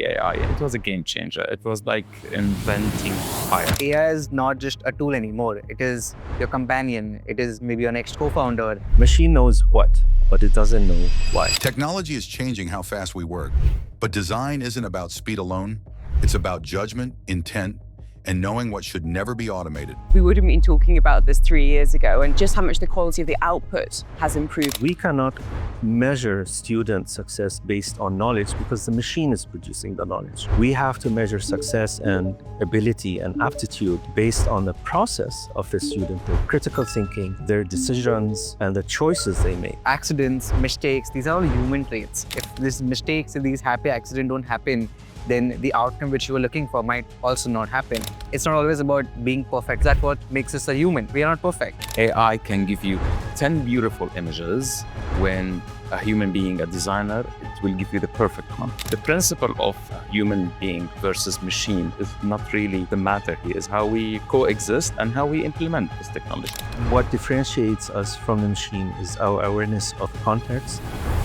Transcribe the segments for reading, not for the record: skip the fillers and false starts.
AI. It was a game changer. It was like inventing fire. AI is not just a tool anymore. It is your companion. It is maybe your next co-founder. Machine knows what, but it doesn't know why. Technology is changing how fast we work, but design isn't about speed alone. It's about judgment, intent, and knowing what should never be automated. We would have been talking about this 3 years ago and just how much the quality of the output has improved. We cannot measure student success based on knowledge because the machine is producing the knowledge. We have to measure success and ability and aptitude based on the process of the student, their critical thinking, their decisions, and the choices they make. Accidents, mistakes, these are all human traits. If these mistakes and these happy accidents don't happen, then the outcome which you were looking for might also not happen. It's not always about being perfect. That's what makes us a human. We are not perfect. AI can give you 10 beautiful images when a human being, a designer, it will give you the perfect one. The principle of human being versus machine is not really the matter here. It's how we coexist and how we implement this technology. What differentiates us from the machine is our awareness of context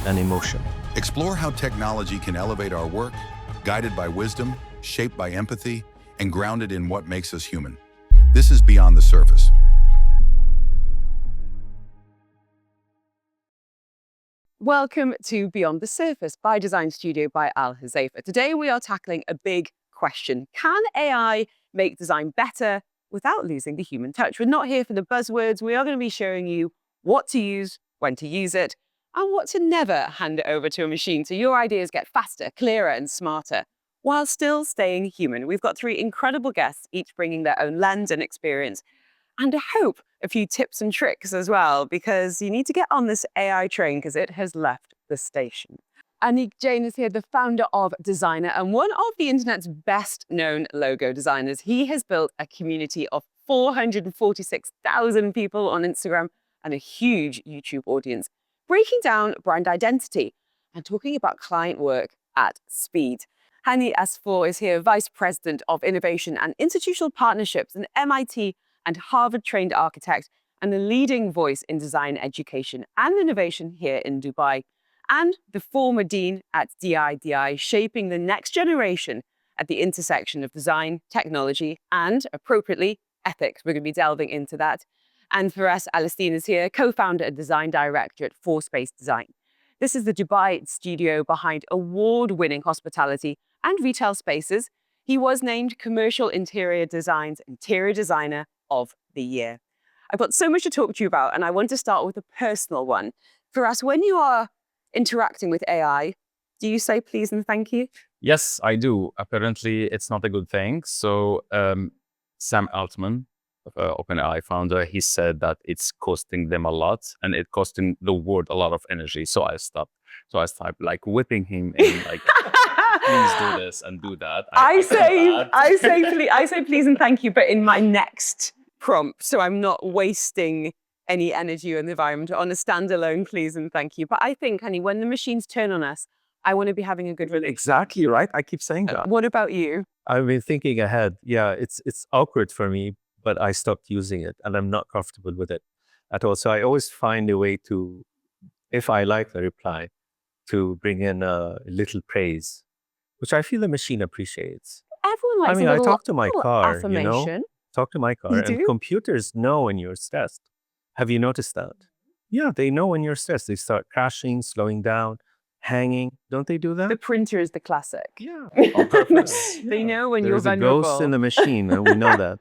and emotion. Explore how technology can elevate our work, guided by wisdom, shaped by empathy, and grounded in what makes us human. This is Beyond the Surface. Welcome to Beyond the Surface by Design Studio by Al Huzaifa. Today we are tackling a big question. Can AI make design better without losing the human touch? We're not here for the buzzwords. We are going to be showing you what to use, when to use it, and what to never hand it over to a machine so your ideas get faster, clearer, and smarter, while still staying human. We've got 3 incredible guests, each bringing their own lens and experience, and I hope a few tips and tricks as well, because you need to get on this AI train because it has left the station. Anik Jain is here, the founder of Designer and one of the internet's best known logo designers. He has built a community of 446,000 people on Instagram and a huge YouTube audience, breaking down brand identity and talking about client work at speed. Hani Asfour is here, Vice President of Innovation and Institutional Partnerships, an MIT and Harvard-trained architect, and a leading voice in design education and innovation here in Dubai, and the former dean at DIDI, shaping the next generation at the intersection of design, technology, and, appropriately, ethics. We're going to be delving into that. And Firas Alsahin is here, co-founder and design director at Space Design. This is the Dubai studio behind award-winning hospitality and retail spaces. He was named Commercial Interior Design's Interior Designer of the Year. I've got so much to talk to you about, and I want to start with a personal one. Firas, when you are interacting with AI, do you say please and thank you? Yes, I do. Apparently, it's not a good thing. So Sam Altman, OpenAI founder, he said that it's costing them a lot and it costing the world a lot of energy. So I stopped. So I started like whipping him and like, please do this and do that. I say please and thank you, but in my next prompt, so I'm not wasting any energy in the environment on a standalone please and thank you. But I think, honey, when the machines turn on us, I want to be having a good relationship. Exactly right. I keep saying that. What about you? I've been thinking ahead. Yeah, it's awkward for me, but I stopped using it and I'm not comfortable with it at all. So I always find a way to, if I like the reply, to bring in a little praise, which I feel the machine appreciates. Everyone likes I a talk to my car, affirmation. Talk to my car, You and do? computers know when you're stressed. Have you noticed that? Yeah, they know when you're stressed. They start crashing, slowing down, hanging. Don't they do that? The printer is the classic. Yeah, on purpose. They know when There's you're a vulnerable. ghost in the machine, and we know that.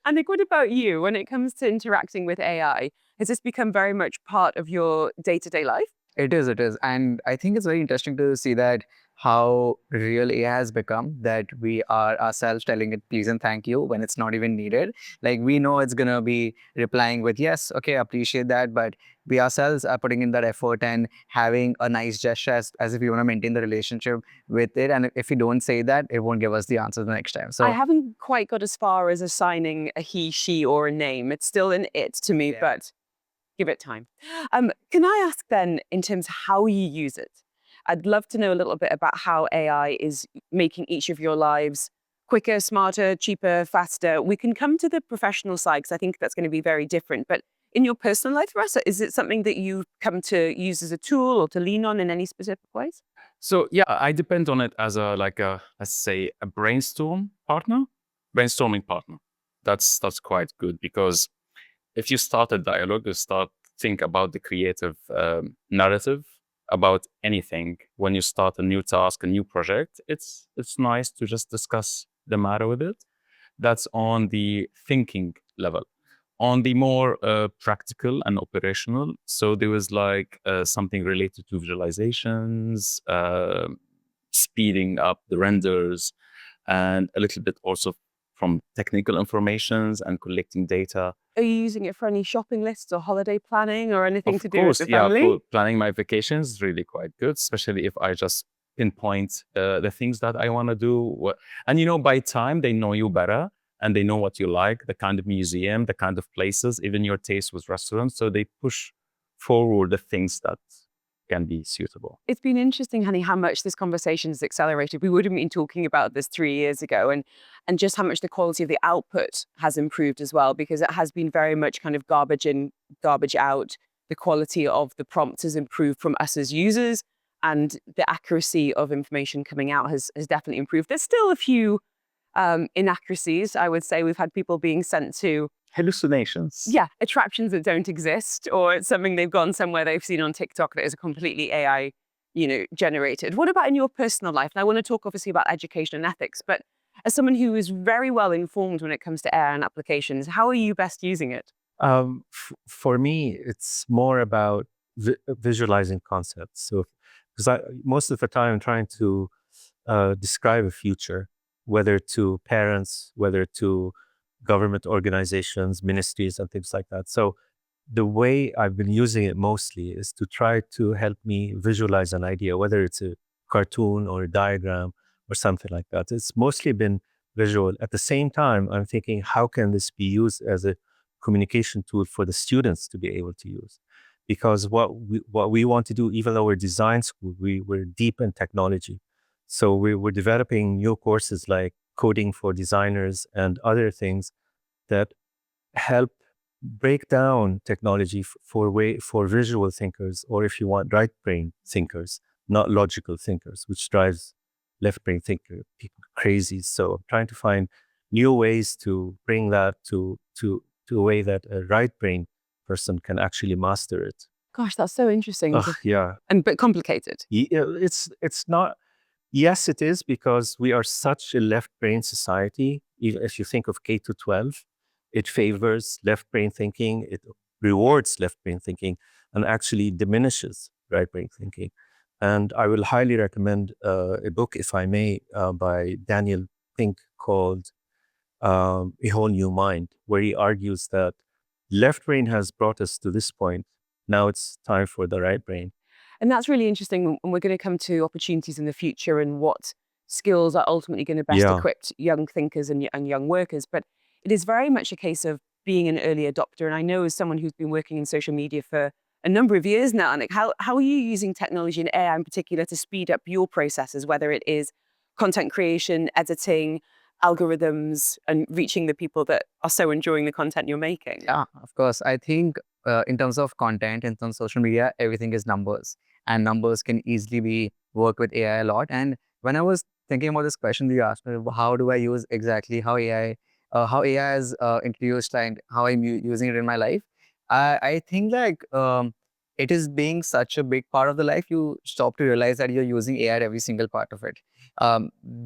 Anik, what about you? When it comes to interacting with AI, has this become very much part of your day-to-day life? It is. And I think it's very interesting to see that how real AI has become, that we are ourselves telling it please and thank you when it's not even needed. Like we know it's going to be replying with, yes, okay, I appreciate that. But we ourselves are putting in that effort and having a nice gesture as if we want to maintain the relationship with it. And if we don't say that, it won't give us the answer the next time. So I haven't quite got as far as assigning a he, she, or a name. It's still an it to me, but give it time. Can I ask then, in terms of how you use it? I'd love to know a little bit about how AI is making each of your lives quicker, smarter, cheaper, faster. We can come to the professional side because I think that's going to be very different. But in your personal life, Firas, is it something that you come to use as a tool or to lean on in any specific ways? So yeah, I depend on it as let's say a brainstorming partner. That's quite good, because if you start a dialogue, you start think about the creative narrative about anything. When you start a new task, a new project, it's nice to just discuss the matter with it. That's on the thinking level. On the more practical and operational, so there was something related to visualizations, speeding up the renders, and a little bit also from technical informations and collecting data. Are you using it for any shopping lists or holiday planning or anything Of to do with course, the yeah, family? for planning my vacations is really quite good, especially if I just pinpoint the things that I want to do. And by time they know you better and they know what you like, the kind of museum, the kind of places, even your taste with restaurants. So they push forward the things that can be suitable. It's been interesting, Hani, how much this conversation has accelerated. We would have been talking about this 3 years ago, and just how much the quality of the output has improved as well, because it has been very much kind of garbage in, garbage out. The quality of the prompts has improved from us as users, and the accuracy of information coming out has definitely improved. There's still a few inaccuracies, I would say. We've had people being sent to Hallucinations. attractions that don't exist, or it's something they've gone somewhere they've seen on TikTok that is completely AI, generated. What about in your personal life? And I want to talk obviously about education and ethics, but as someone who is very well informed when it comes to AI and applications, how are you best using it? For me, it's more about visualizing concepts. So, because most of the time I'm trying to describe a future, whether to parents, whether to government organizations, ministries, and things like that. So the way I've been using it mostly is to try to help me visualize an idea, whether it's a cartoon or a diagram or something like that. It's mostly been visual. At the same time, I'm thinking, how can this be used as a communication tool for the students to be able to use? Because what we want to do, even though we're design school, we're deep in technology. So we're developing new courses like coding for designers and other things that help break down technology for visual thinkers, or if you want, right brain thinkers, not logical thinkers, which drives left brain thinker people crazy. So I'm trying to find new ways to bring that to a way that a right brain person can actually master it. Gosh, that's so interesting. Yeah, But complicated. it's not. Yes, it is, because we are such a left brain society. Even if you think of K to 12, it favors left brain thinking, it rewards left brain thinking, and actually diminishes right brain thinking. And I will highly recommend a book, if I may, by Daniel Pink, called A Whole New Mind, where he argues that left brain has brought us to this point. Now it's time for the right brain. And that's really interesting. And we're going to come to opportunities in the future and what skills are ultimately going to best equip young thinkers and young workers. But it is very much a case of being an early adopter. And I know, as someone who's been working in social media for a number of years now, Anik, how are you using technology and AI in particular to speed up your processes, whether it is content creation, editing, algorithms, and reaching the people that are so enjoying the content you're making? Yeah, of course. I think in terms of content, in terms of social media, everything is numbers, and numbers can easily be worked with AI a lot. And when I was thinking about this question you asked me, how do I use exactly how AI is introduced and how I'm using it in my life? I think it is being such a big part of the life, you stop to realize that you're using AI at every single part of it.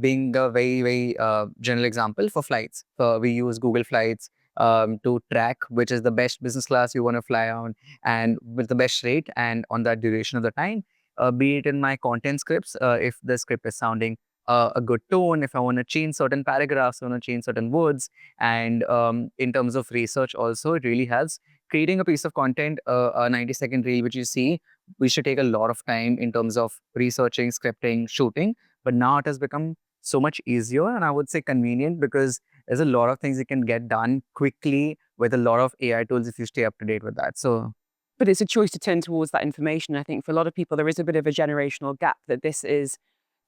Being a very, very general example, for flights, we use Google Flights to track which is the best business class you want to fly on, and with the best rate and on that duration of the time. Be it in my content scripts, if the script is sounding a good tone, if I want to change certain paragraphs, I want to change certain words. And in terms of research also, it really helps. Creating a piece of content, a 90-second reel, which you see, we should take a lot of time in terms of researching, scripting, shooting. But now it has become so much easier, and I would say convenient, because there's a lot of things you can get done quickly with a lot of AI tools if you stay up to date with that. So, but it's a choice to turn towards that information. I think for a lot of people, there is a bit of a generational gap, that this is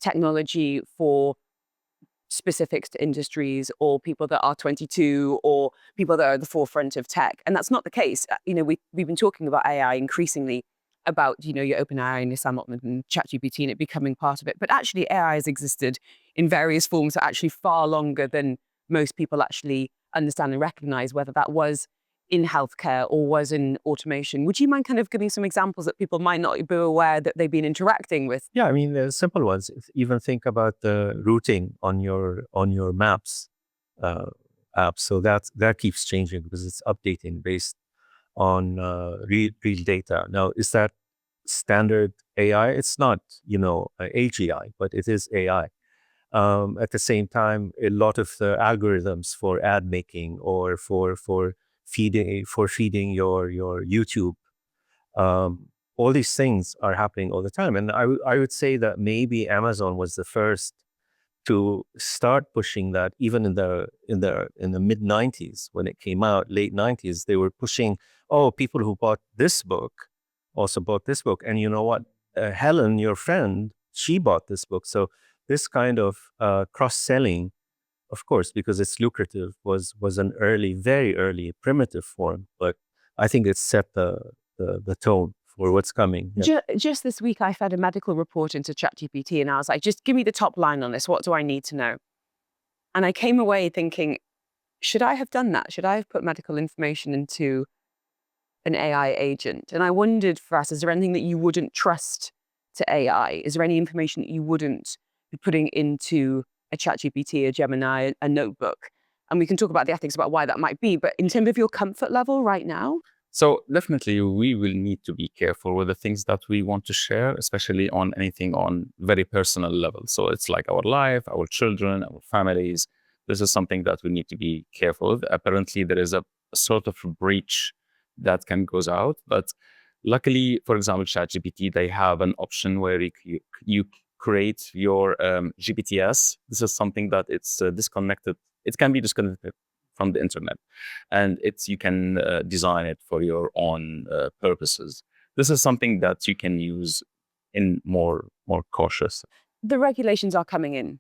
technology for specific to industries, or people that are 22, or people that are at the forefront of tech. And that's not the case. We've been talking about AI increasingly about, your OpenAI and your Sam Altman and ChatGPT and it becoming part of it. But actually AI has existed in various forms for actually far longer than most people actually understand and recognize, whether that was in healthcare or was in automation. Would you mind kind of giving some examples that people might not be aware that they've been interacting with? Yeah, I mean, there's simple ones. Even think about the routing on your maps app. So that keeps changing because it's updating based on real data. Now, is that standard AI? It's not, AGI, but it is AI. At the same time, a lot of the algorithms for ad making or for feeding your YouTube, all these things are happening all the time. And I would say that maybe Amazon was the first to start pushing that. Even in the mid 90s when it came out, late 90s, they were pushing, oh, people who bought this book also bought this book. And you know what? Helen, your friend, she bought this book. So this kind of cross-selling, of course, because it's lucrative, was an very early primitive form. But I think it set the tone for what's coming. Yeah. Just this week, I fed a medical report into ChatGPT and I was like, just give me the top line on this. What do I need to know? And I came away thinking, should I have done that? Should I have put medical information into an AI agent? And I wondered, for us, is there anything that you wouldn't trust to AI? Is there any information that you wouldn't be putting into a ChatGPT, a Gemini, a notebook? And we can talk about the ethics about why that might be. But in terms of your comfort level right now? So definitely we will need to be careful with the things that we want to share, especially on anything on very personal level. So it's like our life, our children, our families. This is something that we need to be careful with. Apparently there is a sort of breach that can goes out. But luckily, for example, ChatGPT, they have an option where you create your GPTs. This is something that it's disconnected. It can be disconnected from the internet, and you can design it for your own purposes. This is something that you can use in more cautious. The regulations are coming in.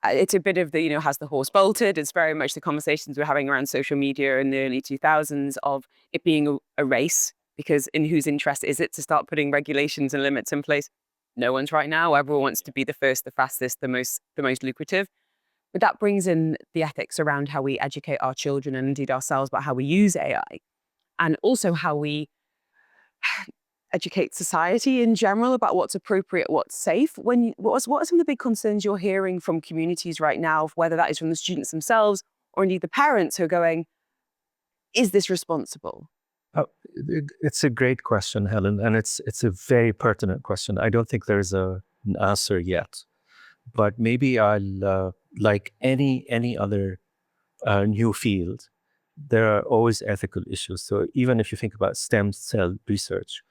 It's a bit of the, has the horse bolted? It's very much the conversations we're having around social media in the early 2000s of it being a race, because in whose interest is it to start putting regulations and limits in place? No one's right now. Everyone wants to be the first, the fastest, the most lucrative. But that brings in the ethics around how we educate our children and indeed ourselves about how we use AI, and also how we educate society in general about what's appropriate, what's safe. What are some of the big concerns you're hearing from communities right now, whether that is from the students themselves or indeed the parents who are going, is this responsible? It's a great question, Helen, and it's a very pertinent question. I don't think there's an answer yet, but maybe I'll like any other new field, there are always ethical issues. So even if you think about stem cell research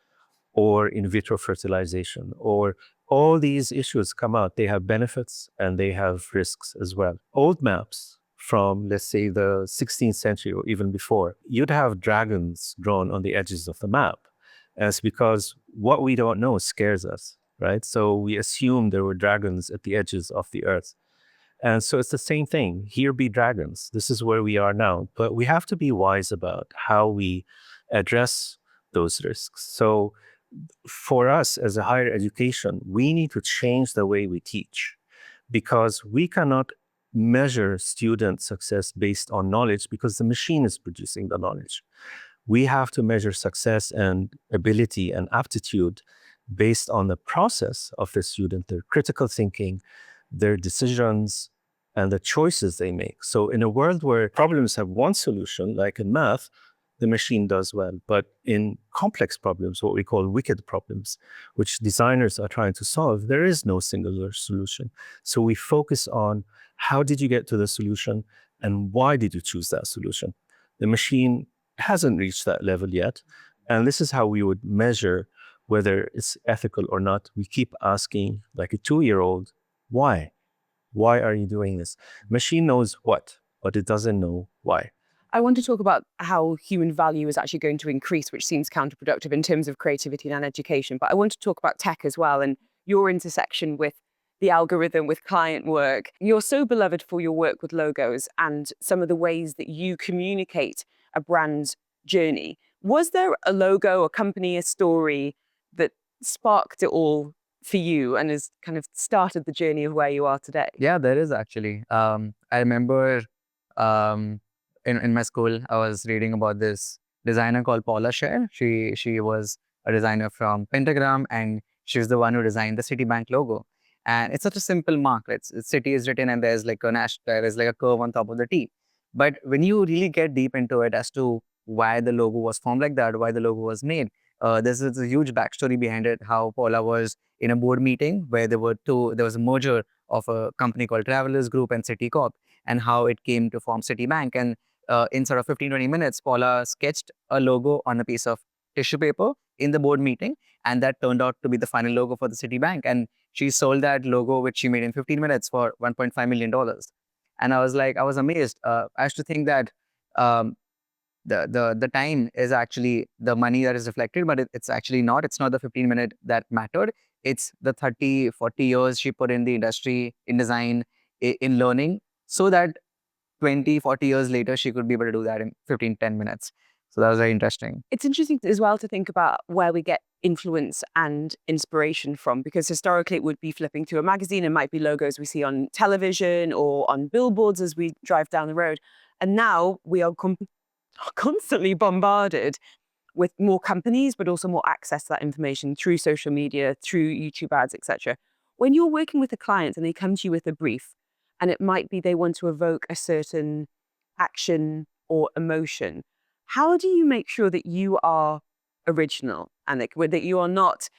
or in vitro fertilization, or all these issues come out, they have benefits and they have risks as well. Old maps from, let's say, the 16th century or even before, you'd have dragons drawn on the edges of the map. And it's because what we don't know scares us, right? So we assume there were dragons at the edges of the earth. And so it's the same thing. Here be dragons. This is where we are now. But we have to be wise about how we address those risks. So for us as a higher education, we need to change the way we teach, because we cannot measure student success based on knowledge because the machine is producing the knowledge. We have to measure success and ability and aptitude based on the process of the student, their critical thinking, their decisions, and the choices they make. So in a world where problems have one solution, like in math, the machine does well. But in complex problems, what we call wicked problems, which designers are trying to solve, there is no singular solution. So we focus on how did you get to the solution and why did you choose that solution? The machine hasn't reached that level yet. And this is how we would measure whether it's ethical or not. We keep asking, like a 2-year-old, why? Why are you doing this? Machine knows what, but it doesn't know why. I want to talk about how human value is actually going to increase, which seems counterproductive in terms of creativity and education. But I want to talk about tech as well and your intersection with the algorithm, with client work. You're so beloved for your work with logos and some of the ways that you communicate a brand's journey. Was there a logo, a company, a story that sparked it all for you and has kind of started the journey of where you are today? Yeah, there is actually. I remember um, in my school, I was reading about this designer called Paula Scher. She was a designer from Pentagram, and she was the one who designed the Citibank logo. And it's such a simple mark. It's city is written, and there's like there is like a curve on top of the T. But when you really get deep into it as to why the logo was formed like that, why the logo was made, there's a huge backstory behind it. How Paula was in a board meeting where there was a merger of a company called Travelers Group and Citicorp, and how it came to form Citibank. And in sort of 15-20 minutes, Paula sketched a logo on a piece of tissue paper in the board meeting, and that turned out to be the final logo for the Citibank. And she sold that logo, which she made in 15 minutes, for $1.5 million. And I was like, I was amazed. I used to think that um, the time is actually the money that is reflected, but it's actually not. It's not the 15-minute that mattered. It's the 30, 40 years she put in the industry, in design, in learning, so that 20, 40 years later, she could be able to do that in 15, 10 minutes. So that was very interesting. It's interesting as well to think about where we get influence and inspiration from, because historically it would be flipping through a magazine. It might be logos we see on television or on billboards as we drive down the road. And now we are constantly bombarded with more companies, but also more access to that information through social media, through YouTube ads, etc. When you're working with a client and they come to you with a brief, and it might be they want to evoke a certain action or emotion, how do you make sure that you are original, Anik, that you are not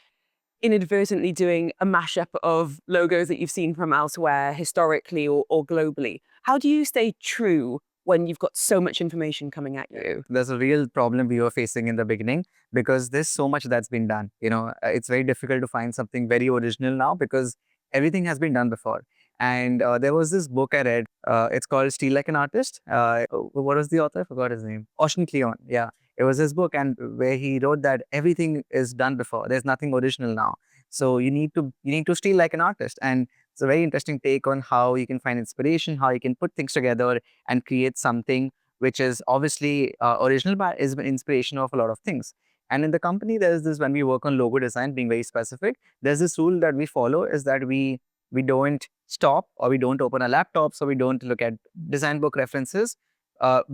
inadvertently doing a mashup of logos that you've seen from elsewhere historically or globally? How do you stay true when you've got so much information coming at you? There's a real problem we were facing in the beginning, because there's so much that's been done. It's very difficult to find something very original now, because everything has been done before. And there was this book I read. It's called Steal Like an Artist. What was the author? I forgot his name. Ocean Cleon. Yeah. It was his book, and where he wrote that everything is done before. There's nothing original now. So you need to steal like an artist. And it's a very interesting take on how you can find inspiration, how you can put things together and create something which is obviously original, but is an inspiration of a lot of things. And in the company, there's this, when we work on logo design, being very specific, there's this rule that we follow, is that we don't stop, or we don't open our laptops, or we don't look at design book references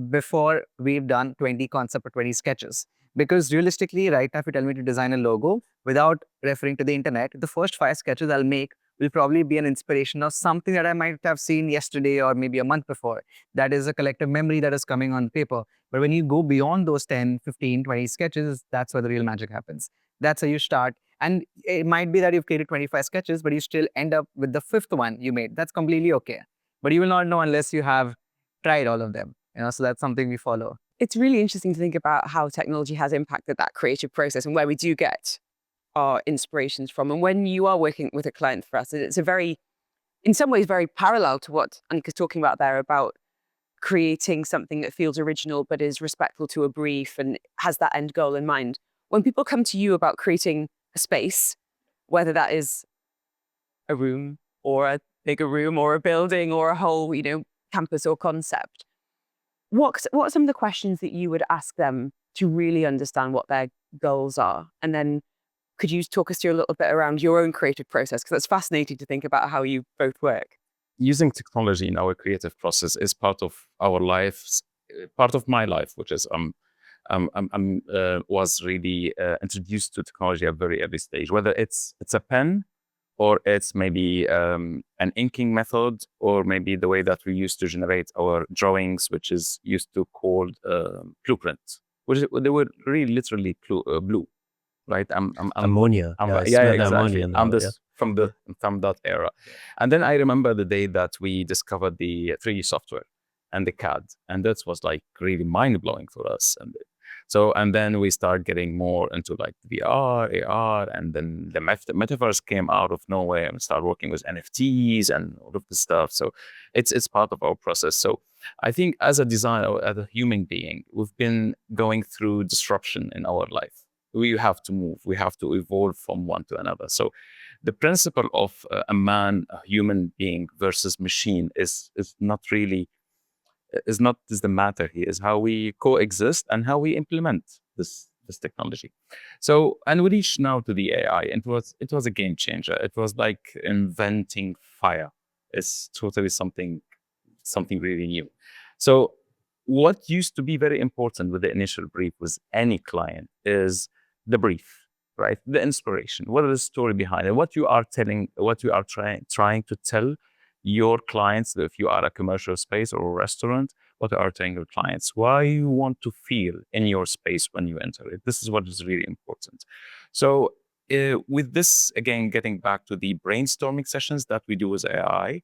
before we've done 20 concept or 20 sketches. Because realistically, right now, if you tell me to design a logo without referring to the internet, the first 5 sketches I'll make will probably be an inspiration of something that I might have seen yesterday or maybe a month before. That is a collective memory that is coming on paper. But when you go beyond those 10, 15, 20 sketches, that's where the real magic happens. That's how you start. And it might be that you've created 25 sketches, but you still end up with the 5th one you made. That's completely okay. But you will not know unless you have tried all of them. So that's something we follow. It's really interesting to think about how technology has impacted that creative process and where we do get our inspirations from. And when you are working with a client, for us, it's in some ways, very parallel to what Anik is talking about there, about creating something that feels original but is respectful to a brief and has that end goal in mind. When people come to you about creating a space, whether that is a room or a bigger room or a building or a whole, campus or concept, what are some of the questions that you would ask them to really understand what their goals are? And then could you talk us through a little bit around your own creative process? Because that's fascinating to think about how you both work. Using technology in our creative process is part of our lives, part of my life, which is was really introduced to technology at a very early stage. Whether it's a pen, or it's maybe an inking method, or maybe the way that we used to generate our drawings, which is used to called blueprints, they were really literally blue, right? Ammonia. Exactly. Ammonia I'm now, this from that era. And then I remember the day that we discovered the 3D software and the CAD, and that was like really mind blowing for us. And then we start getting more into like VR, AR, and then the metaverse came out of nowhere, and start working with NFTs and all of this stuff. So it's part of our process. So I think as a designer, as a human being, we've been going through disruption in our life. We have to move. We have to evolve from one to another. So the principle of a human being versus machine is not the matter here. Is how we coexist and how we implement this this technology. So, and we reached now to the AI, and it was a game changer. It was like inventing fire. It's totally something really new. So, what used to be very important with the initial brief with any client is the brief, right? The inspiration. What is the story behind it? What you are telling, what you are trying to tell your clients, if you are a commercial space or a restaurant, what are telling your clients, why you want to feel in your space when you enter it. This is what is really important. So with this, again, getting back to the brainstorming sessions that we do with AI,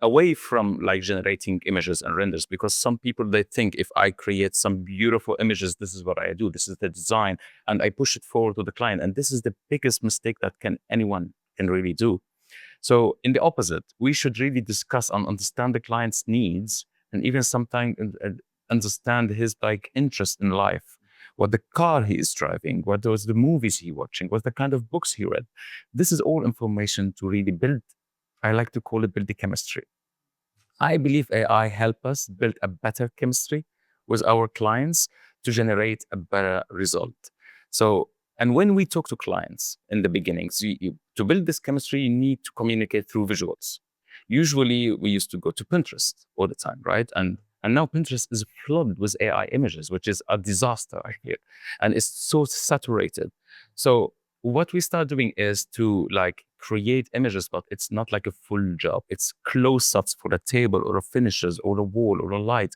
away from like generating images and renders, because some people, they think if I create some beautiful images, this is what I do, this is the design, and I push it forward to the client. And this is the biggest mistake that anyone can really do. So in the opposite, we should really discuss and understand the client's needs, and even sometimes understand his like interest in life, what the car he is driving, what was the movies he watching, what the kind of books he read. This is all information to really build. I like to call it build the chemistry. I believe AI help us build a better chemistry with our clients to generate a better result. So, and when we talk to clients in the beginning, so to build this chemistry, you need to communicate through visuals. Usually we used to go to Pinterest all the time, right? And now Pinterest is flooded with AI images, which is a disaster, I hear. And it's so saturated. So what we start doing is to like create images, but it's not like a full job. It's close-ups for a table or a finishes or a wall or a light,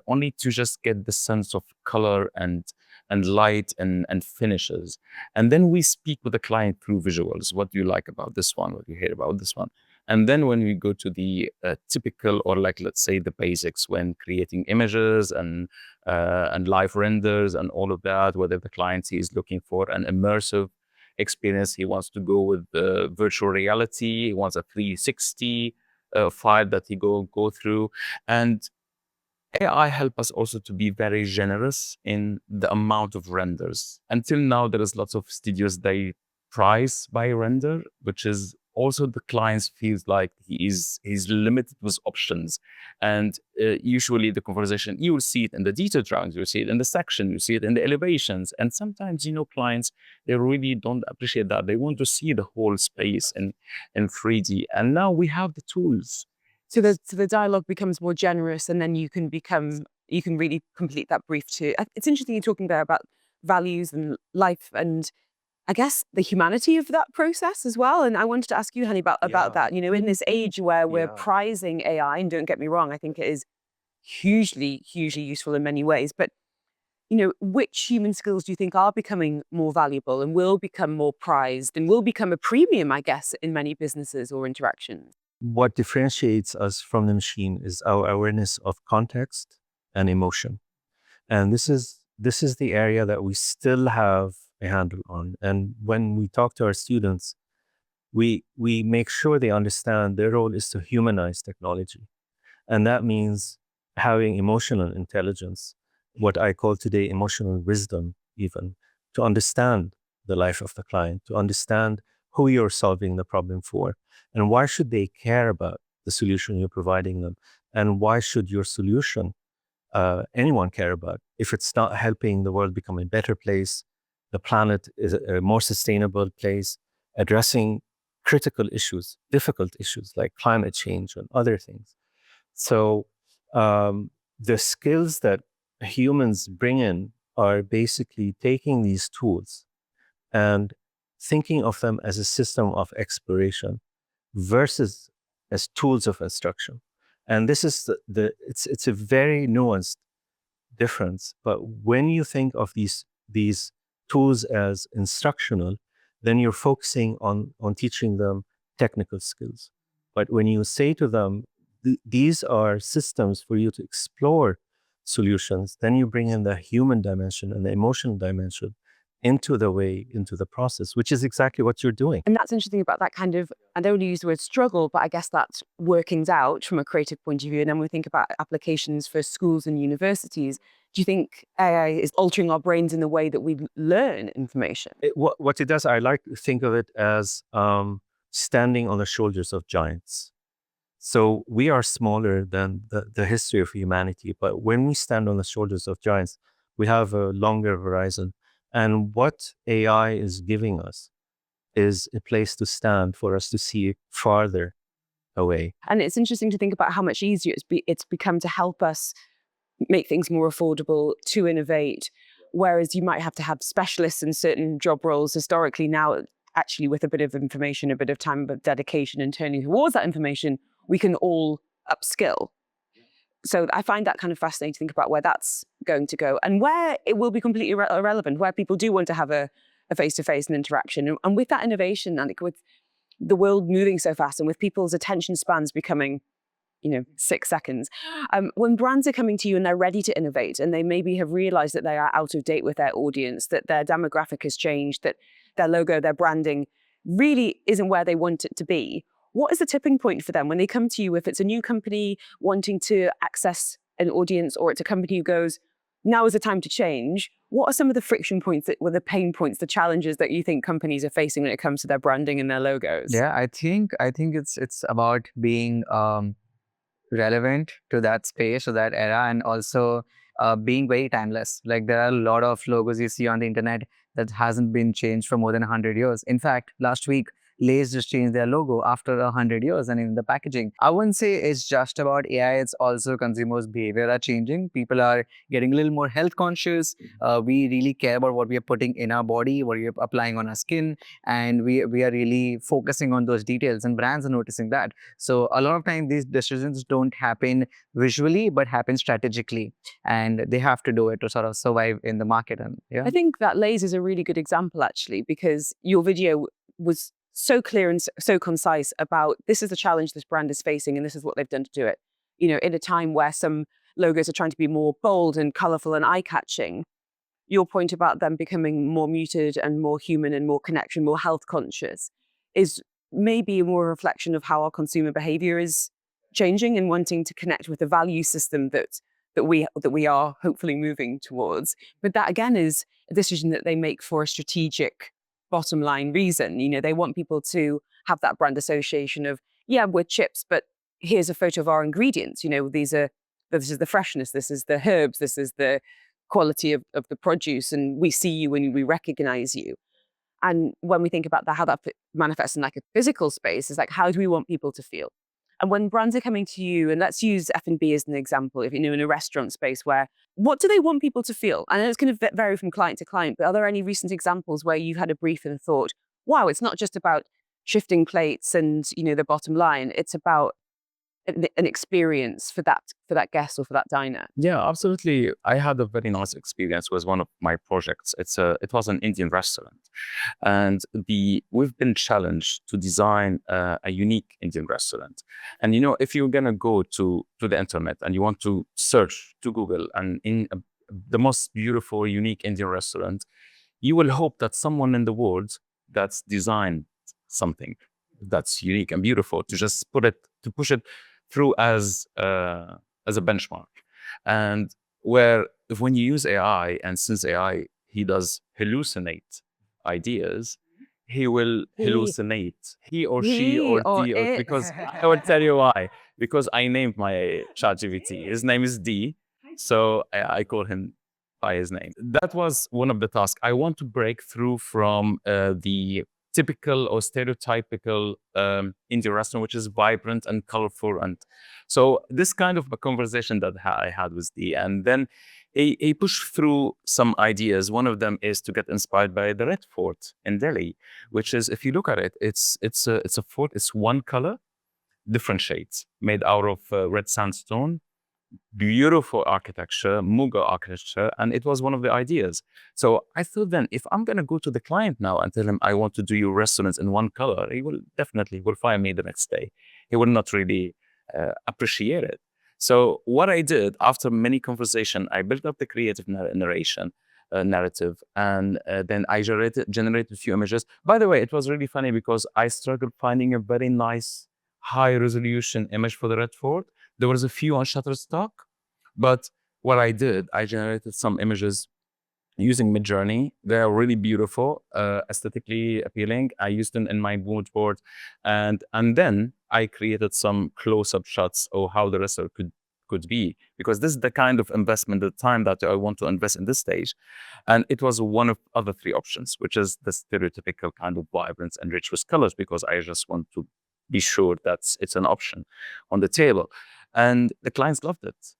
only to just get the sense of color and light and finishes. And then we speak with the client through visuals. What do you like about this one? What do you hate about this one? And then when we go to the typical, or like, let's say the basics when creating images and live renders and all of that, whether the client is looking for an immersive experience, he wants to go with the virtual reality, he wants a 360 file that he go through. And AI help us also to be very generous in the amount of renders. Until now, there is lots of studios, they price by render, which is also the clients feels like he's limited with options. And usually the conversation, you will see it in the detail drawings, you'll see it in the section, you see it in the elevations. And sometimes, clients, they really don't appreciate that. They want to see the whole space in 3D. And now we have the tools. So the dialogue becomes more generous, and then you can really complete that brief too. It's interesting you're talking there about values and life, and I guess the humanity of that process as well. And I wanted to ask you, Hani, about that. In this age where we're prizing AI, and don't get me wrong, I think it is hugely, hugely useful in many ways. But which human skills do you think are becoming more valuable and will become more prized and will become a premium, I guess, in many businesses or interactions? What differentiates us from the machine is our awareness of context and emotion. And this is the area that we still have a handle on. And when we talk to our students, we make sure they understand their role is to humanize technology. And that means having emotional intelligence, what I call today emotional wisdom, even to understand the life of the client, to understand who you're solving the problem for, and why should they care about the solution you're providing them, and why should your solution anyone care about if it's not helping the world become a better place, the planet is a more sustainable place, addressing critical issues, difficult issues like climate change and other things. So the skills that humans bring in are basically taking these tools and thinking of them as a system of exploration versus as tools of instruction. And this is it's a very nuanced difference. But when you think of these tools as instructional, then you're focusing on teaching them technical skills. But when you say to them, these are systems for you to explore solutions, then you bring in the human dimension and the emotional dimension into the process, which is exactly what you're doing. And that's interesting about that kind of, I don't want to use the word struggle, but I guess that's workings out from a creative point of view. And then we think about applications for schools and universities. Do you think AI is altering our brains in the way that we learn information? What it does, I like to think of it as standing on the shoulders of giants. So we are smaller than the history of humanity, but when we stand on the shoulders of giants, we have a longer horizon. And what AI is giving us is a place to stand for us to see farther away. And it's interesting to think about how much easier it's become to help us make things more affordable, to innovate, whereas you might have to have specialists in certain job roles historically. Now, actually, with a bit of information, a bit of time, but dedication and turning towards that information, we can all upskill. So I find that kind of fascinating to think about where that's going to go and where it will be completely irrelevant, where people do want to have a face-to-face and interaction. And with that innovation, and with the world moving so fast and with people's attention spans becoming 6 seconds. When brands are coming to you and they're ready to innovate and they maybe have realized that they are out of date with their audience, that their demographic has changed, that their logo, their branding really isn't where they want it to be, what is the tipping point for them when they come to you? If it's a new company wanting to access an audience, or it's a company who goes, now is the time to change, what are some of the friction points, the pain points, the challenges that you think companies are facing when it comes to their branding and their logos? Yeah, I think it's about being relevant to that space or that era, and also being very timeless. Like, there are a lot of logos you see on the internet that hasn't been changed for more than 100 years. In fact, last week Lay's just changed their logo after 100 years, and even the packaging. I wouldn't say it's just about AI, it's also consumers' behavior are changing. People are getting a little more health conscious. We really care about what we are putting in our body, what we are applying on our skin, and we are really focusing on those details, and brands are noticing that. So a lot of times these decisions don't happen visually, but happen strategically, and they have to do it to sort of survive in the market. And yeah, I think that Lay's is a really good example, actually, because your video was so clear and so concise about this is the challenge this brand is facing and this is what they've done to do it. In a time where some logos are trying to be more bold and colorful and eye-catching, your point about them becoming more muted and more human and more connection, more health conscious, is maybe more a reflection of how our consumer behavior is changing and wanting to connect with the value system that we are hopefully moving towards. But that again is a decision that they make for a strategic bottom line reason. They want people to have that brand association of, yeah, we're chips, but here's a photo of our ingredients. This is the freshness, this is the herbs, this is the quality of the produce, and we see you and we recognize you. And when we think about that, how that manifests in like a physical space, is like, how do we want people to feel? And when brands are coming to you, and let's use F&B as an example, if in a restaurant space, what do they want people to feel? I know it's going to vary from client to client, but are there any recent examples where you've had a brief and thought, wow, it's not just about shifting plates and the bottom line, it's about an experience for that guest or for that diner? Yeah, absolutely. I had a very nice experience with one of my projects. It was an Indian restaurant, and we've been challenged to design a unique Indian restaurant. And if you're gonna go to the internet and you want to search to Google and the most beautiful, unique Indian restaurant, you will hope that someone in the world that's designed something that's unique and beautiful to push it through as a benchmark. And when you use AI, and since AI, he does hallucinate ideas, he will hallucinate, he or she or D, it. because I will tell you why. Because I named my ChatGPT. His name is D, so I call him by his name. That was one of the tasks. I want to break through from the typical or stereotypical Indian restaurant, which is vibrant and colorful. And so this kind of a conversation that I had with D, and then he pushed through some ideas. One of them is to get inspired by the Red Fort in Delhi, which is, if you look at it, it's a fort. It's one color, different shades, made out of red sandstone. Beautiful architecture, Mughal architecture, and it was one of the ideas. So I thought, then, if I'm going to go to the client now and tell him I want to do your restaurants in one color, he will definitely fire me the next day. He will not really appreciate it. So what I did, after many conversation, I built up the creative narrative, and then I generated a few images. By the way, it was really funny because I struggled finding a very nice high resolution image for the Red Fort. There was a few on Shutterstock, but what I did, I generated some images using Midjourney. They are really beautiful, aesthetically appealing. I used them in my mood board, and then I created some close-up shots of how the restaurant could be, because this is the kind of investment, the time that I want to invest in this stage. And it was one of other three options, which is the stereotypical kind of vibrance and rich with colors, because I just want to be sure that it's an option on the table. And the clients loved it.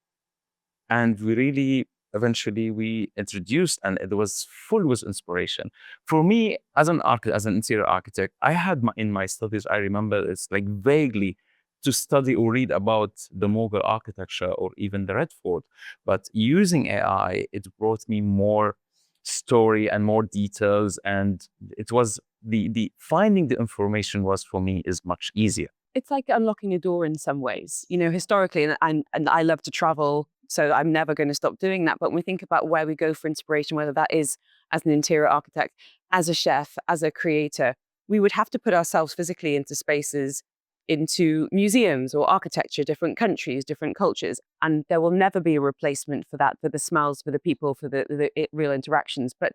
And we really, eventually we introduced, and it was full with inspiration. For me, as an architect, as an interior architect, I had in my studies, I remember it's like vaguely to study or read about the Mughal architecture or even the Red Fort. But using AI, it brought me more story and more details. And it was the finding the information was, for me, is much easier. It's like unlocking a door in some ways, you know, historically, and I love to travel, so I'm never going to stop doing that. But when we think about where we go for inspiration, whether that is as an interior architect, as a chef, as a creator, we would have to put ourselves physically into spaces, into museums or architecture, different countries, different cultures. And there will never be a replacement for that, for the smells, for the people, for the real interactions. But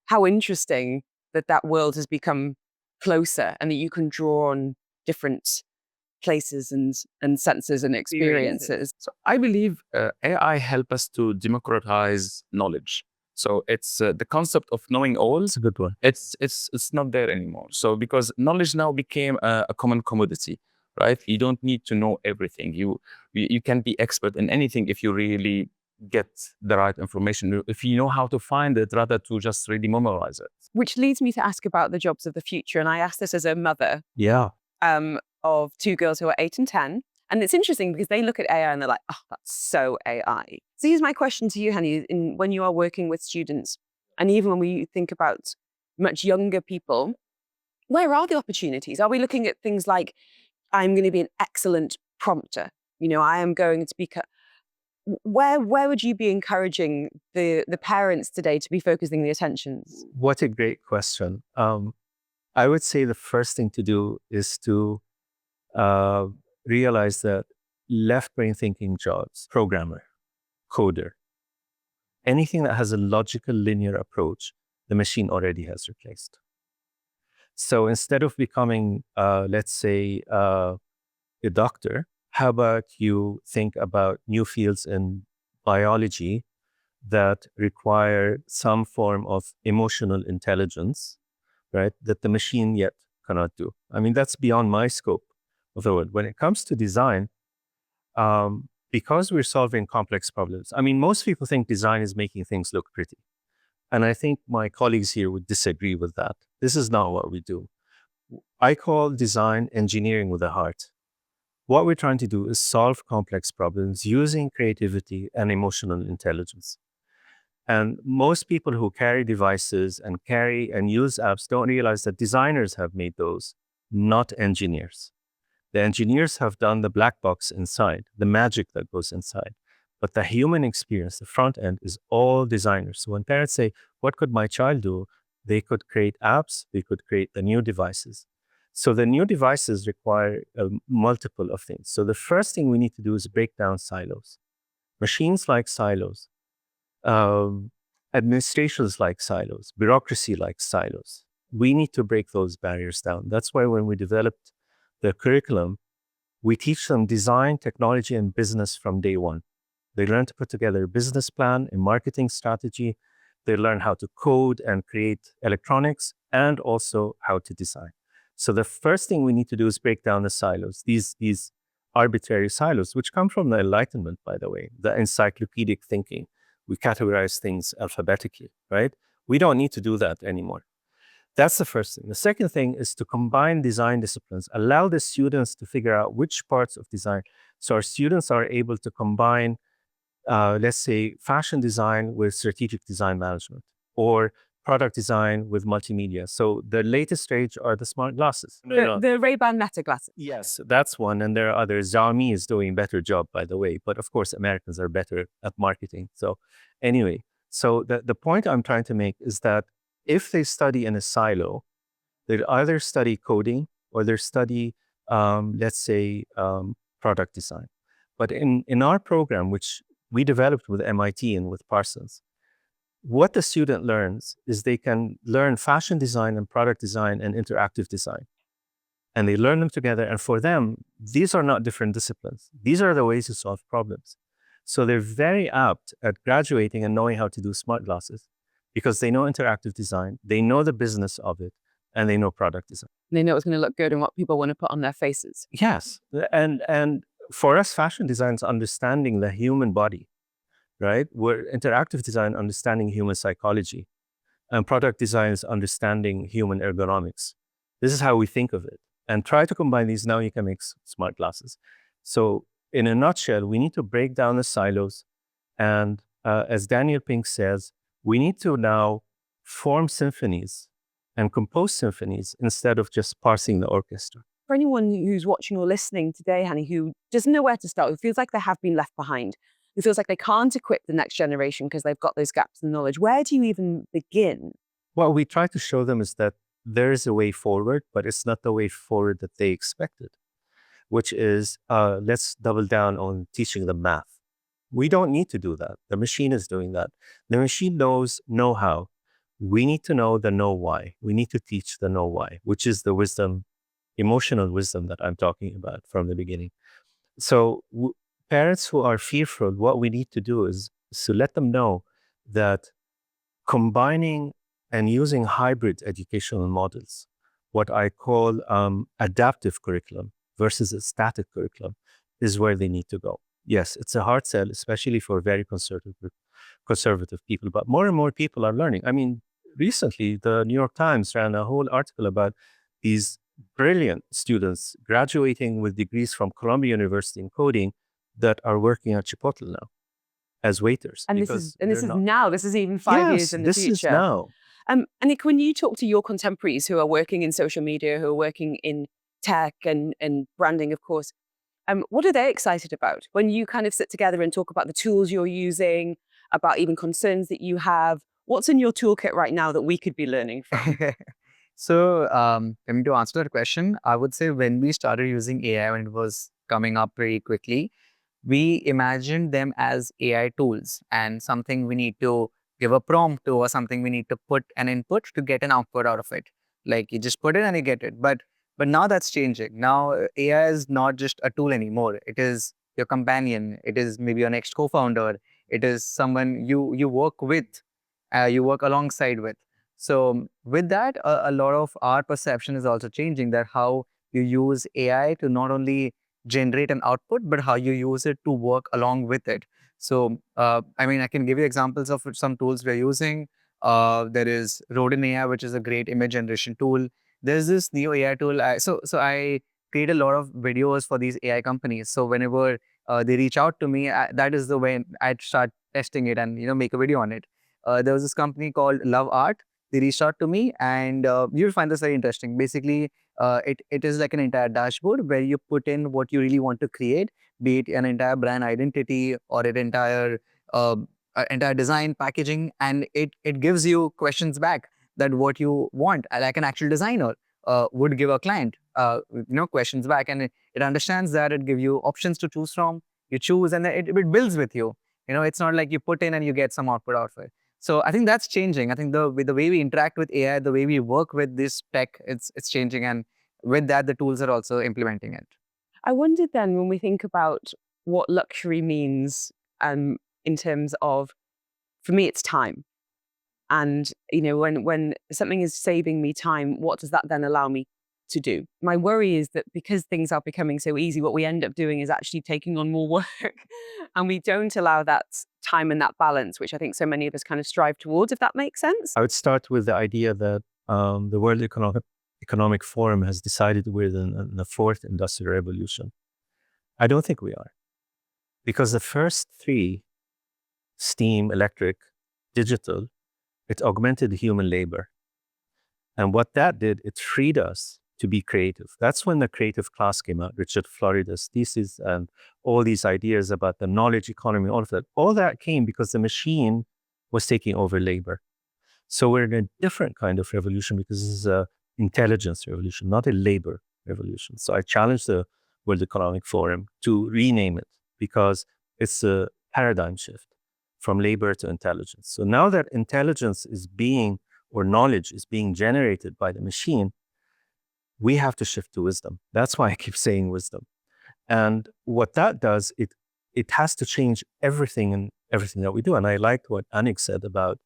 how interesting that that world has become closer and that you can draw on different places and senses and experiences. So I believe AI help us to democratize knowledge. So it's the concept of knowing all. It's a good one. It's not there anymore. So because knowledge now became a common commodity, right? You don't need to know everything. You can be expert in anything if you really get the right information. If you know how to find it, rather to just really memorize it. Which leads me to ask about the jobs of the future. And I ask this as a mother Yeah. of two girls who are 8 and 10. And it's interesting because they look at AI and they're like, oh, that's so AI. So here's my question to you, Hani, when you are working with students, and even when we think about much younger people, where are the opportunities? Are we looking at things like, I'm going to be an excellent prompter? You know, I am going to be... Where would you be encouraging the parents today to be focusing the attentions? What a great question. I would say the first thing to do is to realize that left brain thinking jobs, programmer, coder, anything that has a logical linear approach, the machine already has replaced. So instead of becoming, let's say, a doctor, how about you think about new fields in biology that require some form of emotional intelligence, right, that the machine yet cannot do. I mean, that's beyond my scope of the world. When it comes to design, because we're solving complex problems, I mean, most people think design is making things look pretty. And I think my colleagues here would disagree with that. This is not what we do. I call design engineering with a heart. What we're trying to do is solve complex problems using creativity and emotional intelligence. And most people who carry devices and carry and use apps don't realize that designers have made those, not engineers. The engineers have done the black box inside, the magic that goes inside. But the human experience, the front end, is all designers. So when parents say, what could my child do? They could create apps, they could create the new devices. So the new devices require a multiple of things. So the first thing we need to do is break down silos. Machines like silos. Administrations like silos, bureaucracy like silos. We need to break those barriers down. That's why when we developed the curriculum, we teach them design, technology, and business from day one. They learn to put together a business plan, a marketing strategy. They learn how to code and create electronics, and also how to design. So the first thing we need to do is break down the silos, these arbitrary silos, which come from the Enlightenment, by the way, the encyclopedic thinking. We categorize things alphabetically, right? We don't need to do that anymore. That's the first thing. The second thing is to combine design disciplines, allow the students to figure out which parts of design. So our students are able to combine, let's say, fashion design with strategic design management, or product design with multimedia. So the latest stage are the smart glasses. The Ray-Ban Meta glasses. Yes, that's one. And there are others. Xiaomi is doing a better job, by the way. But of course, Americans are better at marketing. So anyway, so the point I'm trying to make is that if they study in a silo, they'll either study coding or they'll study, let's say, product design. But in our program, which we developed with MIT and with Parsons, what the student learns is they can learn fashion design and product design and interactive design. and they learn them together. And for them, these are not different disciplines. These are the ways to solve problems. So they're very apt at graduating and knowing how to do smart glasses because they know interactive design, they know the business of it, and they know product design. They know it's going to look good and what people want to put on their faces. Yes. And for us, fashion design is understanding the human body, right? Where interactive design, understanding human psychology, and product design is understanding human ergonomics. This is how we think of it. And try to combine these, now you can make smart glasses. So in a nutshell, we need to break down the silos. And as Daniel Pink says, we need to now form symphonies and compose symphonies instead of just parsing the orchestra. For anyone who's watching or listening today, Hani, who doesn't know where to start, who feels like they have been left behind, who feels like they can't equip the next generation because they've got those gaps in knowledge, where do you even begin? What we try to show them is that there is a way forward, but it's not the way forward that they expected, which is let's double down on teaching them math. We don't need to do that. The machine is doing that. The machine knows know-how. We need to know the know-why. We need to teach the know-why, which is the wisdom, emotional wisdom that I'm talking about from the beginning. So parents who are fearful, what we need to do is to let them know that combining and using hybrid educational models, what I call adaptive curriculum versus a static curriculum, is where they need to go. Yes, it's a hard sell, especially for very conservative people, but more and more people are learning. I mean, recently, the New York Times ran a whole article about these brilliant students graduating with degrees from Columbia University in coding that are working at Chipotle now as waiters. And this is now. This is even 5 years in the future. This is now. Anik, when you talk to your contemporaries who are working in social media, who are working in tech and branding, of course, what are they excited about? When you kind of sit together and talk about the tools you're using, about even concerns that you have, what's in your toolkit right now that we could be learning from? So, coming to answer that question, I would say when we started using AI, when it was coming up very quickly, we imagined them as AI tools and something we need to give a prompt to or something we need to put an input to get an output out of it. Like you just put it and you get it. But now that's changing. Now AI is not just a tool anymore. It is your companion. It is maybe your next co-founder. It is someone you work with, you work alongside with. So with that, a lot of our perception is also changing, that how you use AI to not only generate an output, but how you use it to work along with it. So, I mean, I can give you examples of some tools we're using. There is Rodin AI, which is a great image generation tool. There's this Neo AI tool. So I create a lot of videos for these AI companies. So whenever they reach out to me, that is the way I start testing it and make a video on it. There was this company called Love Art. They reached out to me, and you'll find this very interesting. Basically, it is like an entire dashboard where you put in what you really want to create, be it an entire brand identity or an entire design packaging, and it gives you questions back that what you want, like an actual designer would give a client, questions back, and it understands that. It gives you options to choose from. You choose, and it builds with you. It's not like you put in and you get some output out of it. So I think that's changing. I think the way we interact with AI, the way we work with this tech, it's changing. And with that, the tools are also implementing it. I wondered then, when we think about what luxury means in terms of, for me, it's time. And, when something is saving me time, what does that then allow me to do? My worry is that because things are becoming so easy, what we end up doing is actually taking on more work. And we don't allow that time and that balance, which I think so many of us kind of strive towards, if that makes sense. I would start with the idea that the World Economic Forum has decided we're in the fourth industrial revolution. I don't think we are. Because the first three, steam, electric, digital, it augmented human labor. And what that did, it freed us to be creative. That's when the creative class came out, Richard Florida's thesis and all these ideas about the knowledge economy, all of that. All that came because the machine was taking over labor. So we're in a different kind of revolution because this is an intelligence revolution, not a labor revolution. So I challenge the World Economic Forum to rename it because it's a paradigm shift from labor to intelligence. So now that intelligence is being, or knowledge is being generated by the machine, we have to shift to wisdom. That's why I keep saying wisdom. And what that does, it has to change everything and everything that we do. And I liked what Anik said about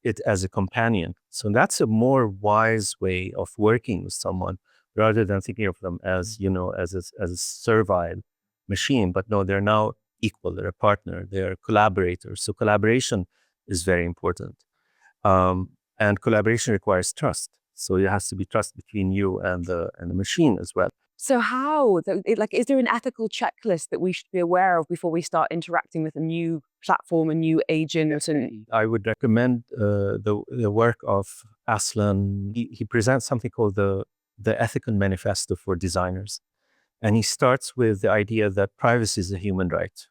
it as a companion. So that's a more wise way of working with someone rather than thinking of them as, as a servile machine. But no, they're now equal. They're a partner. They're collaborators. So collaboration is very important. And collaboration requires trust. So it has to be trust between you and the machine as well. So how, is there an ethical checklist that we should be aware of before we start interacting with a new platform, a new agent? And I would recommend the work of Aslan. He presents something called the Ethical Manifesto for Designers. And he starts with the idea that privacy is a human right.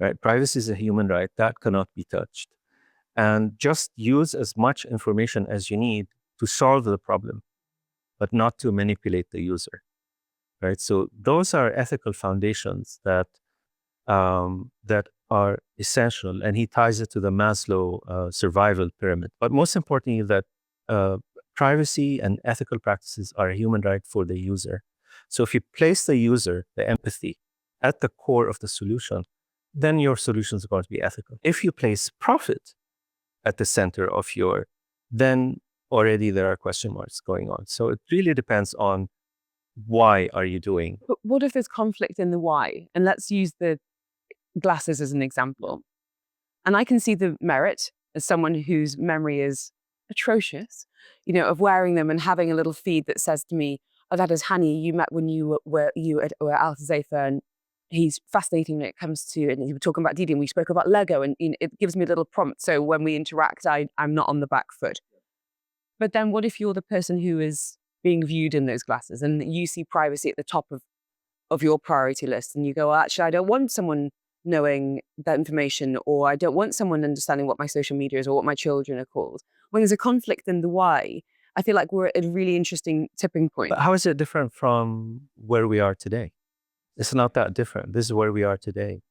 Right? Privacy is a human right that cannot be touched. And just use as much information as you need to solve the problem, but not to manipulate the user. Right? So those are ethical foundations that that are essential, and he ties it to the Maslow survival pyramid. But most importantly, that privacy and ethical practices are a human right for the user. So if you place the user, the empathy, at the core of the solution, then your solutions are going to be ethical. If you place profit at the center of then already there are question marks going on. So it really depends on why are you doing. But what if there's conflict in the why? And let's use the glasses as an example. And I can see the merit as someone whose memory is atrocious, of wearing them and having a little feed that says to me, oh, that is Hani, you met when you were Al Zayfa, and he's fascinating when it comes to, and you were talking about Didi, and we spoke about Lego, and it gives me a little prompt. So when we interact, I'm not on the back foot. But then what if you're the person who is being viewed in those glasses and you see privacy at the top of your priority list, and you go, well, actually, I don't want someone knowing that information, or I don't want someone understanding what my social media is or what my children are called. When there's a conflict in the why, I feel like we're at a really interesting tipping point. But how is it different from where we are today? It's not that different. This is where we are today.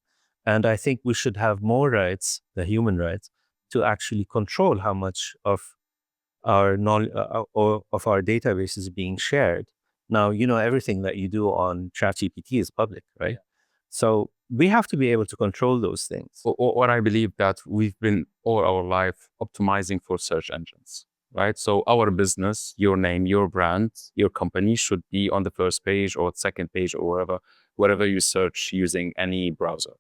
And I think we should have more rights, the human rights, to actually control how much of our knowledge of our database is being shared. Now, everything that you do on ChatGPT is public, right? So we have to be able to control those things. Or I believe that we've been all our life optimizing for search engines, right? So our business, your name, your brand, your company should be on the first page or second page or wherever you search using any browser.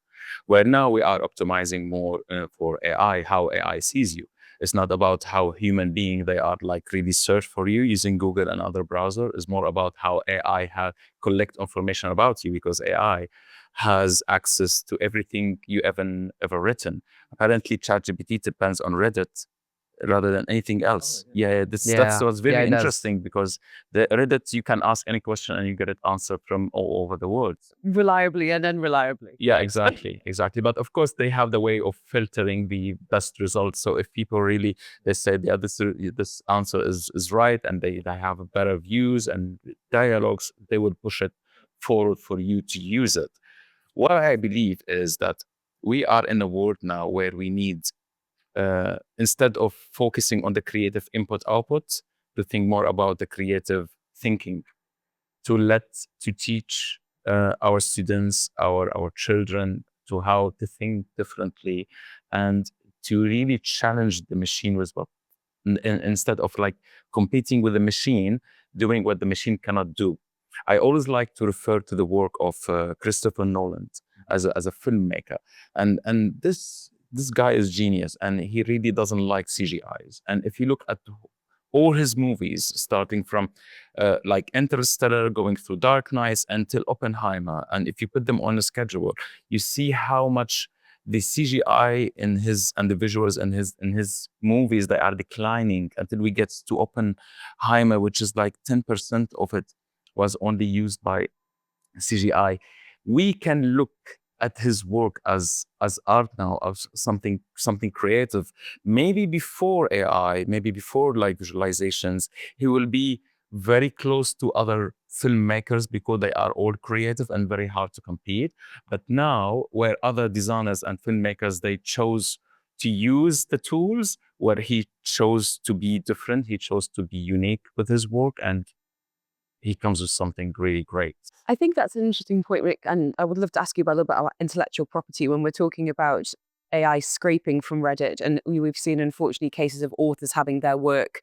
Where now we are optimizing more for AI, how AI sees you. It's not about how human being they are really search for you using Google and other browser. It's more about how AI collect information about you, because AI has access to everything you ever written. Apparently, ChatGPT depends on Reddit rather than anything else. That's what's very interesting, because the Reddit, you can ask any question and you get it answered from all over the world. Reliably and unreliably. Yeah, exactly. But of course, they have the way of filtering the best results. So if people really, they say, yeah, this answer is right, and they have better views and dialogues, they will push it forward for you to use it. What I believe is that we are in a world now where we need, instead of focusing on the creative input-output, to think more about the creative thinking, to teach our students, our children, to how to think differently, and to really challenge the machine as well. Instead of competing with the machine, doing what the machine cannot do. I always like to refer to the work of Christopher Nolan as a filmmaker, and this guy is genius, and he really doesn't like CGIs. And if you look at all his movies, starting from Interstellar, going through Dark Knight until Oppenheimer, and if you put them on a schedule, you see how much the CGI and the visuals in his movies, they are declining until we get to Oppenheimer, which is 10% of it was only used by CGI. We can look at his work as art now, as something creative. Maybe before AI, maybe before visualizations, he will be very close to other filmmakers because they are all creative and very hard to compete. But now, where other designers and filmmakers, they chose to use the tools, where he chose to be different, he chose to be unique with his work, and he comes with something really great. I think that's an interesting point, Rick, and I would love to ask you about a little bit about intellectual property when we're talking about AI scraping from Reddit. And we've seen, unfortunately, cases of authors having their work,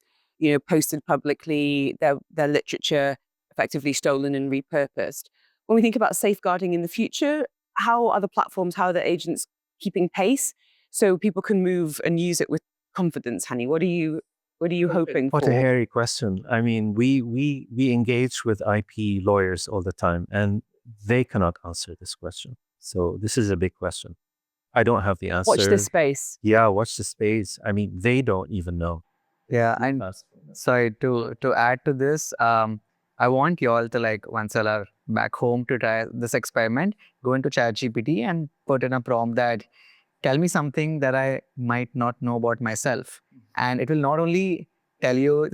posted publicly, their literature effectively stolen and repurposed. When we think about safeguarding in the future, how are the platforms, how are the agents keeping pace so people can move and use it with confidence? Hani, what are you hoping What for? a hairy question. I mean, we engage with IP lawyers all the time, and they cannot answer this question. So this is a big question. I don't have the answer. Watch this space. Yeah, watch the space. I mean, they don't even know. Yeah, and sorry to add to this. I want you all to, like, once you all are back home to try this experiment, go into ChatGPT and put in a prompt that tell me something that I might not know about myself, and it will not only tell you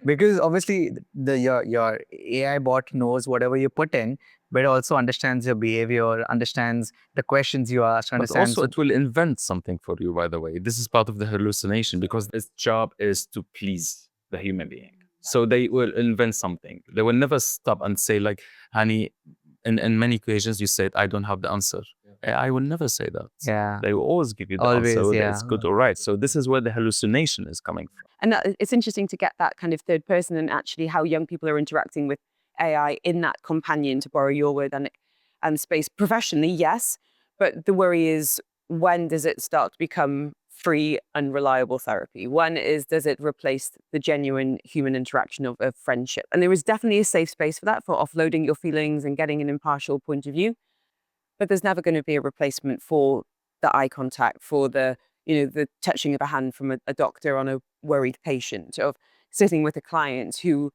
because obviously your AI bot knows whatever you put in, but it also understands your behavior, understands the questions you ask, But understands. also, it will invent something for you, by the way. This is part of the hallucination because its job is to please the human being. So they will invent something. They will never stop and say, like, honey, in many occasions you said, I don't have the answer. I will never say that. Yeah. They will always give you the Always, answer, whether yeah. it's good or right. So this is where the hallucination is coming from. And it's interesting to get that kind of third person and actually how young people are interacting with AI in that companion, to borrow your word, and space. Professionally, yes, but the worry is, when does it start to become free, unreliable therapy? When does it replace the genuine human interaction of friendship? And there is definitely a safe space for that, for offloading your feelings and getting an impartial point of view. But there's never going to be a replacement for the eye contact, for the touching of a hand from a doctor on a worried patient, of sitting with a client who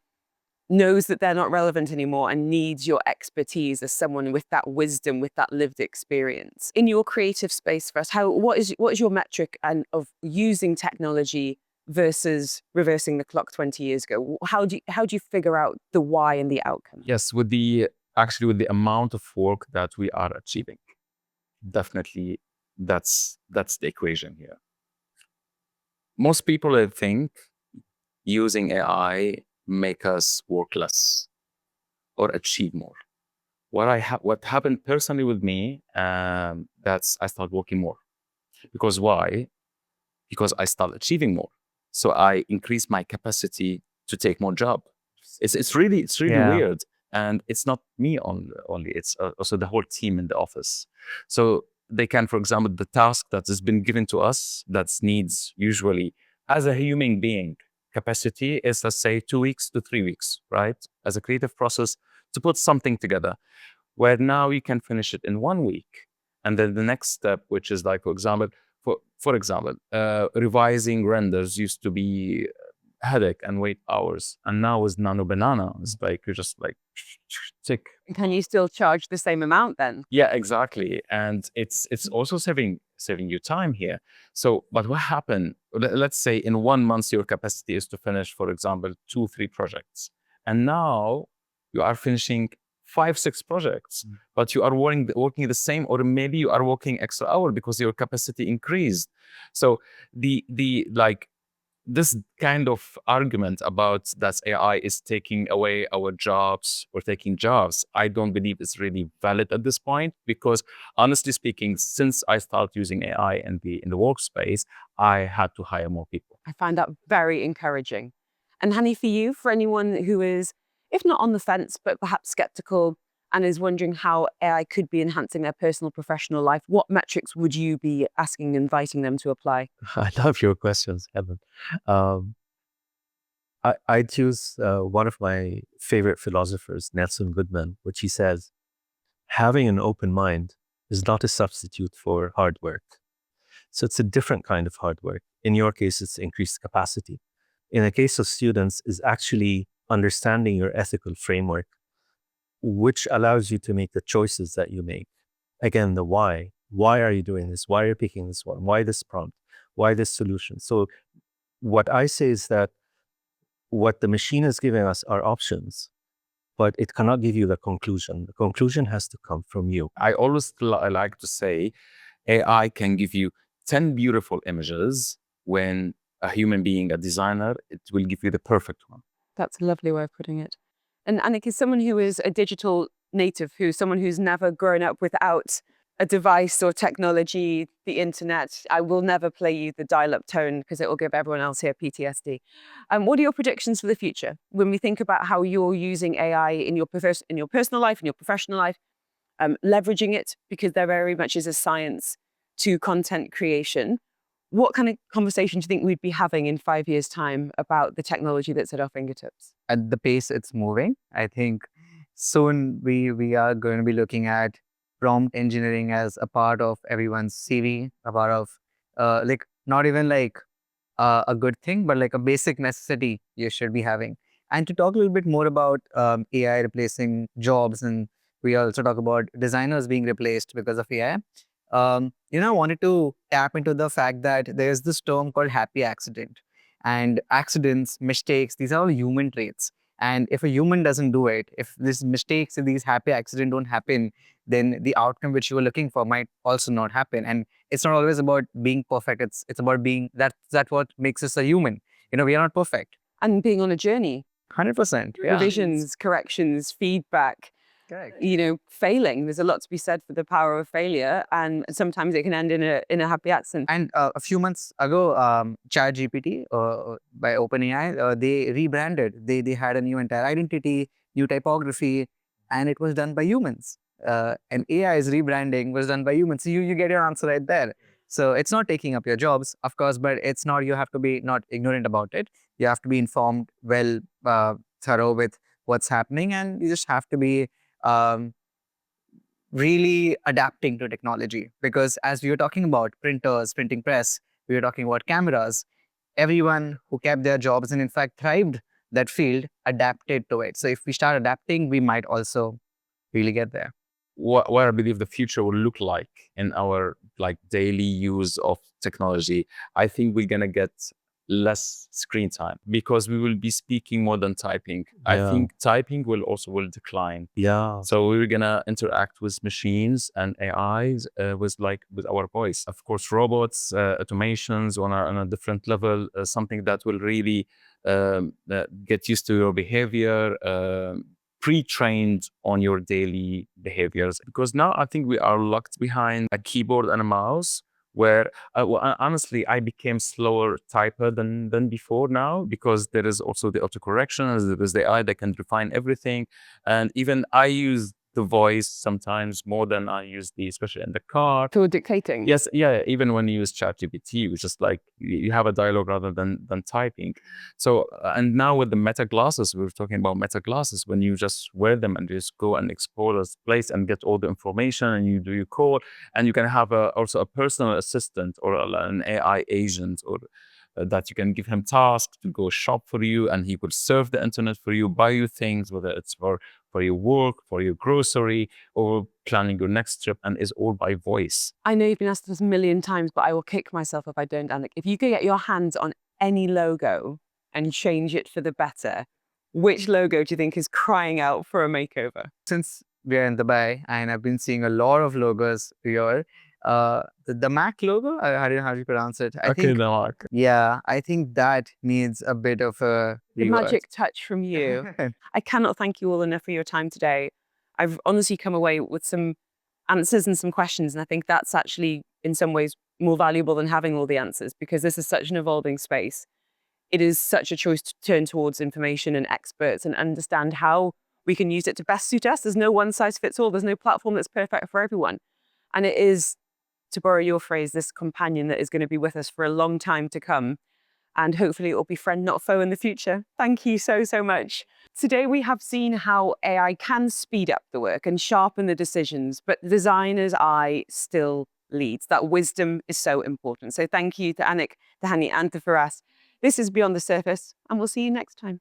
knows that they're not relevant anymore and needs your expertise as someone with that wisdom, with that lived experience. In your creative space, for us, what is your metric of using technology versus reversing the clock 20 years ago? How do you figure out the why and the outcome? Yes, with the amount of work that we are achieving, definitely that's the equation here. Most people, I think, using AI make us work less or achieve more. What happened personally with me, that's I started working more. Because why? Because I started achieving more. So I increased my capacity to take more job. It's really Yeah. weird. And it's not me only, it's also the whole team in the office. So they can, for example, the task that has been given to us that needs usually, as a human being, capacity is, let's say, 2 weeks to 3 weeks, right? As a creative process to put something together, where now you can finish it in 1 week. And then the next step, which is like, for example, revising renders used to be a headache and wait hours. And now with Nano Banana, it's like, you're just like, tick. Can you still charge the same amount then? Yeah, exactly. And it's also saving you time here. So, but what happened? Let's say in 1 month, your capacity is to finish, for example, 2-3 projects. And now you are finishing 5-6 projects, but you are working the same, or maybe you are working extra hour because your capacity increased. So this kind of argument about that AI is taking away our jobs or taking jobs, I don't believe is really valid at this point, because honestly speaking, since I started using AI in the workspace, I had to hire more people. I find that very encouraging. And Hani, for you, for anyone who is, if not on the fence, but perhaps skeptical and is wondering how AI could be enhancing their personal, professional life, what metrics would you be asking, inviting them to apply? I love your questions, Helen. I choose one of my favorite philosophers, Nelson Goodman, which he says, having an open mind is not a substitute for hard work. So it's a different kind of hard work. In your case, it's increased capacity. In the case of students, is actually understanding your ethical framework, which allows you to make the choices that you make. Again, the why. Why are you doing this? Why are you picking this one? Why this prompt? Why this solution? So what I say is that what the machine is giving us are options, but it cannot give you the conclusion. The conclusion has to come from you. I always like to say AI can give you 10 beautiful images, when a human being, a designer, it will give you the perfect one. That's a lovely way of putting it. And Anik is someone who is a digital native, who's someone who's never grown up without a device or technology, the internet. I will never play you the dial-up tone because it will give everyone else here PTSD. What are your predictions for the future? When we think about how you're using AI in your personal life, in your professional life, leveraging it, because there very much is a science to content creation. What kind of conversation do you think we'd be having in 5 years' time about the technology that's at our fingertips? At the pace it's moving, I think soon we are going to be looking at prompt engineering as a part of everyone's CV, a part of like not even like a good thing, but like a basic necessity you should be having. And to talk a little bit more about AI replacing jobs, and we also talk about designers being replaced because of AI. I wanted to tap into the fact that there's this term called happy accident. And accidents, mistakes, these are all human traits. And if a human doesn't do it, if these mistakes and these happy accidents don't happen, then the outcome which you were looking for might also not happen. And it's not always about being perfect. It's about being that's what makes us a human. We are not perfect. And being on a journey, 100%. Yeah. revisions, corrections, feedback, Correct. failing. There's a lot to be said for the power of failure, and sometimes it can end in a happy accident. And a few months ago, ChatGPT by OpenAI, they rebranded. They had a new entire identity, new typography, and it was done by humans. And AI's rebranding was done by humans. So you get your answer right there. So it's not taking up your jobs, of course, but it's not. You have to be not ignorant about it. You have to be informed, well, thorough with what's happening, and you just have to be really adapting to technology. Because as we were talking about printers, printing press, we were talking about cameras, everyone who kept their jobs and in fact thrived that field adapted to it. So if we start adapting, we might also really get there. What I believe the future will look like in our daily use of technology, I think we're gonna get less screen time because we will be speaking more than typing. I Yeah. think typing will decline. Yeah. So we're gonna interact with machines and AIs with our voice. Of course, robots, automations on a different level, something that will really get used to your behavior, pre-trained on your daily behaviors. Because now I think we are locked behind a keyboard and a mouse where honestly, I became slower typer than before now because there is also the autocorrection, there is the AI that can refine everything. And even I use the voice sometimes more than I use especially in the car. For dictating. Yes, yeah, even when you use ChatGPT, which is like you have a dialogue rather than typing. So, and now with the Meta glasses, we were talking about Meta glasses, when you just wear them and just go and explore this place and get all the information and you do your call, and you can have also a personal assistant or an AI agent or that you can give him tasks to go shop for you and he will surf the internet for you, buy you things, whether it's for your work, for your grocery, or planning your next trip, and is all by voice. I know you've been asked this a million times, but I will kick myself if I don't, Anik. If you could get your hands on any logo and change it for the better, which logo do you think is crying out for a makeover? Since we're in Dubai and I've been seeing a lot of logos here, the Mac logo, how do you pronounce it? I think, yeah, I think that needs a bit of a The rework. magic touch from you. I cannot thank you all enough for your time today. I've honestly come away with some answers and some questions, and I think that's actually in some ways more valuable than having all the answers, because this is such an evolving space. It is such a choice to turn towards information and experts and understand how we can use it to best suit us. There's no one size fits all. There's no platform that's perfect for everyone. And it is, to borrow your phrase, this companion that is going to be with us for a long time to come. And hopefully it will be friend, not foe in the future. Thank you so, so much. Today we have seen how AI can speed up the work and sharpen the decisions, but the designer's eye still leads. That wisdom is so important. So thank you to Anik, to Hani, and to Firas. This is Beyond the Surface, and we'll see you next time.